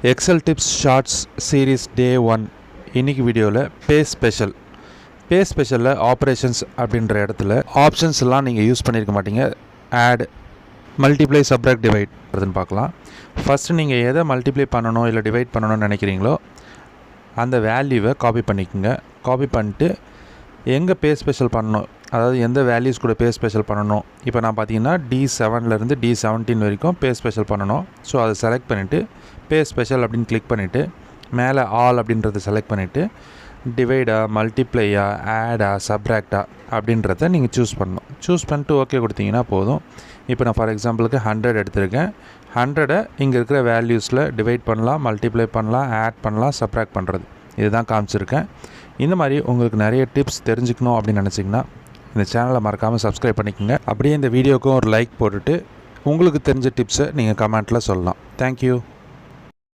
XL tips shorts series day 1 இன்னைக்கு வீடியோவில் பே ஸ்பெஷலில் operations அப்படின்ற இடத்துல ஆப்ஷன்ஸ் எல்லாம் நீங்கள் யூஸ் பண்ணியிருக்க மாட்டீங்க. ஆட், மல்டிப்ளை, சப்ராக்ட், டிவைட் அதுன்னு பார்க்கலாம். ஃபஸ்ட்டு நீங்கள் எதை மல்டிப்ளை பண்ணணும் இல்லை டிவைட் பண்ணணும்னு நினைக்கிறீங்களோ அந்த வேல்யூவை காப்பி பண்ணிக்கோங்க. காப்பி பண்ணிட்டு எங்கே பே ஸ்பெஷல் பண்ணணும், அதாவது எந்த வேல்யூஸ் கூட பே ஸ்பெஷல் பண்ணணும். இப்போ நான் பார்த்தீங்கன்னா D7லேருந்து D17 வரைக்கும் பே ஸ்பெஷல் பண்ணணும். ஸோ அதை செலக்ட் பண்ணிவிட்டு பே ஸ்பெஷல் அப்படின்னு கிளிக் பண்ணிவிட்டு மேலே ஆல் அப்படின்றத செலக்ட் பண்ணிவிட்டு டிவைடா, மல்டிப்ளையா, ஆடா, சப்ராக்டா அப்படின்றத நீங்கள் சூஸ் பண்ணணும். சூஸ் பண்ணிட்டு ஓகே கொடுத்தீங்கன்னா போதும். இப்போ நான் ஃபார் எக்ஸாம்பிளுக்கு 100 எடுத்திருக்கேன். 100 இங்கே இருக்கிற வேல்யூஸில் டிவைட் பண்ணலாம், மல்டிப்ளை பண்ணலாம், ஆட் பண்ணலாம், சப்ராக்ட் பண்ணுறது இதுதான் காமிச்சிருக்கேன். இந்த மாதிரி உங்களுக்கு நிறைய டிப்ஸ் தெரிஞ்சுக்கணும் அப்படின்னு நினச்சிங்கன்னா இந்த சேனலை மறக்காமல் சப்ஸ்கிரைப் பண்ணிக்கோங்க. அப்படியே இந்த வீடியோக்கும் ஒரு லைக் போட்டுட்டு உங்களுக்கு தெரிஞ்ச டிப்ஸை நீங்கள் கமெண்ட்டில் சொல்லலாம். தேங்க்யூ.